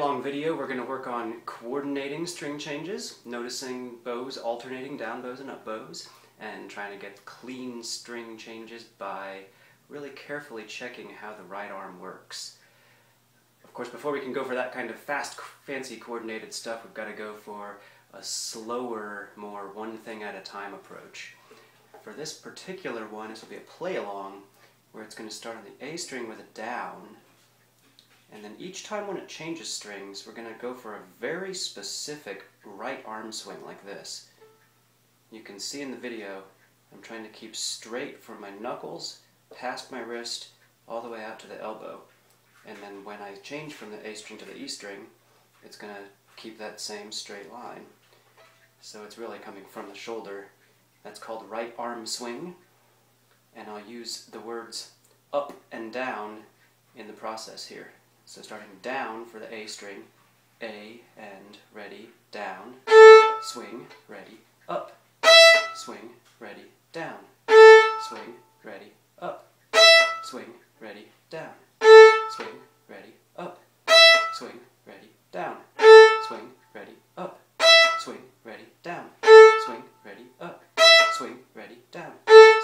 long video, we're going to work on coordinating string changes, noticing bows alternating, down bows and up bows, and trying to get clean string changes by really carefully checking how the right arm works. Of course, before we can go for that kind of fast, fancy coordinated stuff, we've got to go for a slower, more one thing at a time approach. For this particular one, this will be a play-along, where it's going to start on the A string with a down, and then each time when it changes strings, we're going to go for a very specific right arm swing like this. You can see in the video, I'm trying to keep straight from my knuckles, past my wrist, all the way out to the elbow. And then when I change from the A string to the E string, it's going to keep that same straight line. So it's really coming from the shoulder. That's called right arm swing. And I'll use the words up and down in the process here. So starting down for the A string, A and ready, down, swing, ready, up, swing, ready, down, swing, ready, up, swing, ready, down, swing, ready, up, swing, ready, down, swing, ready, up, swing, ready, down, swing, ready, up, swing, ready, down,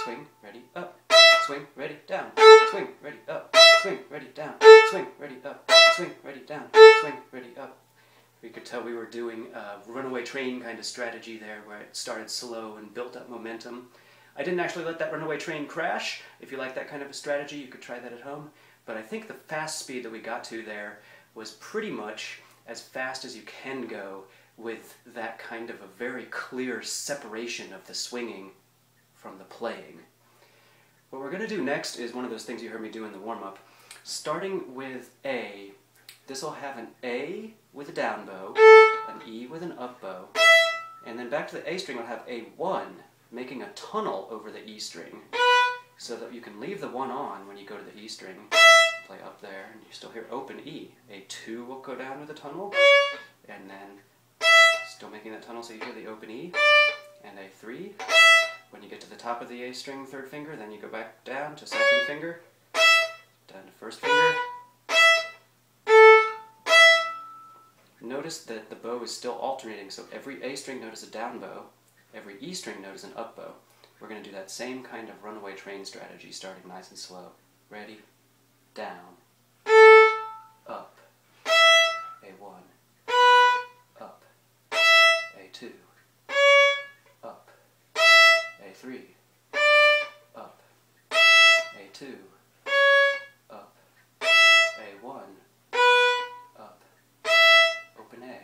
swing, ready, up, swing, ready, down, swing, ready, up, swing, ready, down, swing, ready, up, swing, ready, down, swing, ready, up. You could tell we were doing a runaway train kind of strategy there, where it started slow and built up momentum. I didn't actually let that runaway train crash. If you like that kind of a strategy, you could try that at home. But I think the fast speed that we got to there was pretty much as fast as you can go with that kind of a very clear separation of the swinging from the playing. What we're going to do next is one of those things you heard me do in the warm-up. Starting with A, this will have an A with a down bow, an E with an up bow, and then back to the A string will have a 1, making a tunnel over the E string, so that you can leave the 1 on when you go to the E string, play up there, and you still hear open E. A 2 will go down with a tunnel, and then still making that tunnel so you hear the open E, and a 3. When you get to the top of the A string, 3rd finger, then you go back down to 2nd finger, down to 1st finger. Notice that the bow is still alternating, so every A string note is a down bow, every E string note is an up bow. We're going to do that same kind of runaway train strategy, starting nice and slow. Ready, down, up, A1, up, A2, up, A3, up, A2, up, A1, up, open A.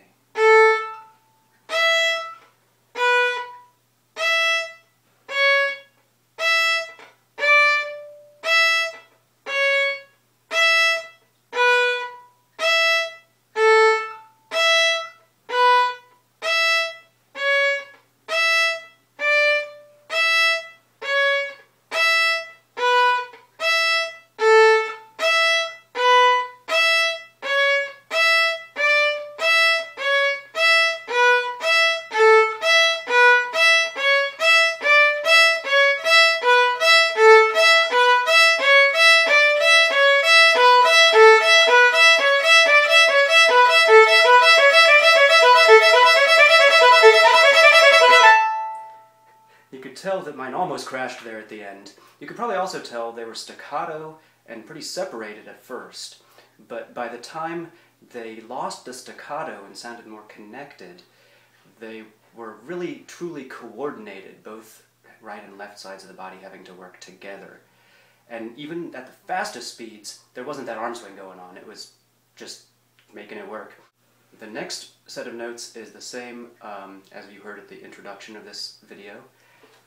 Tell that mine almost crashed there at the end. You could probably also tell they were staccato and pretty separated at first, but by the time they lost the staccato and sounded more connected, they were really truly coordinated, both right and left sides of the body having to work together. And even at the fastest speeds, there wasn't that arm swing going on. It was just making it work. The next set of notes is the same as you heard at the introduction of this video.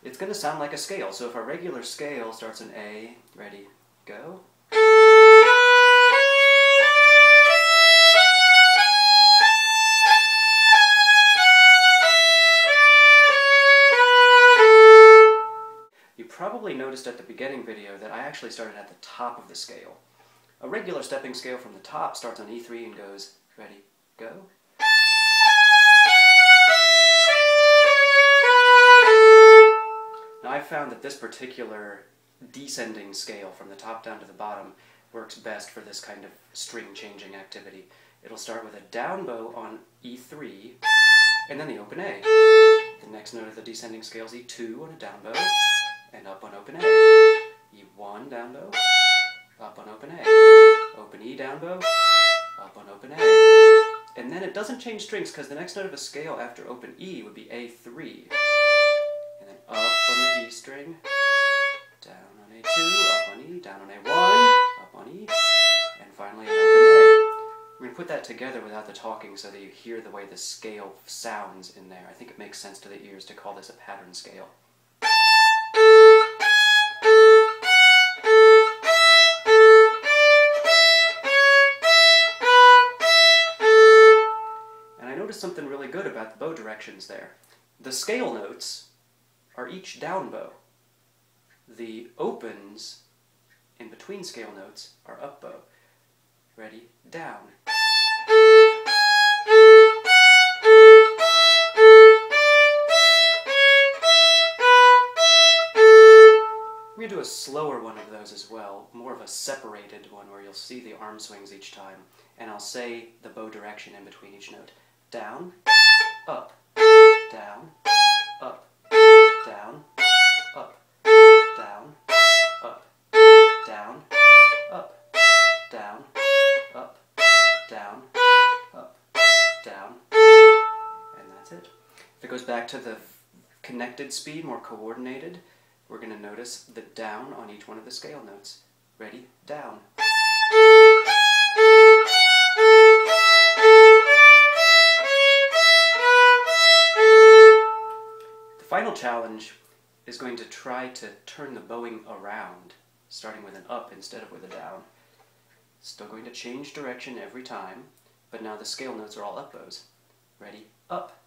It's going to sound like a scale. So if our regular scale starts in A, ready, go. You probably noticed at the beginning video that I actually started at the top of the scale. A regular stepping scale from the top starts on E3 and goes, ready, go. Now I found that this particular descending scale from the top down to the bottom works best for this kind of string changing activity. it'll start with a down bow on E3, and then the open A. The next note of the descending scale is E2 on a down bow, and up on open A. E1 down bow, up on open A. Open E down bow, up on open A. And then it doesn't change strings because the next note of a scale after open E would be A3. And then up on the E string, down on A2, up on E, down on A1, up on E, and finally an open A. We're going to put that together without the talking so that you hear the way the scale sounds in there. I think it makes sense to the ears to call this a pattern scale. And I noticed something really good about the bow directions there. The scale notes are each down bow. The opens in between scale notes are up bow. Ready? Down. We're going to do a slower one of those as well, more of a separated one where you'll see the arm swings each time, and I'll say the bow direction in between each note. Down, up, down, up, down, up, down, up, down, up, down, up, down, up, down, and that's it. If it goes back to the connected speed, more coordinated, we're going to notice the down on each one of the scale notes. Ready? Down. The final challenge is going to try to turn the bowing around, starting with an up instead of with a down. Still going to change direction every time, but now the scale notes are all up bows. Ready? Up.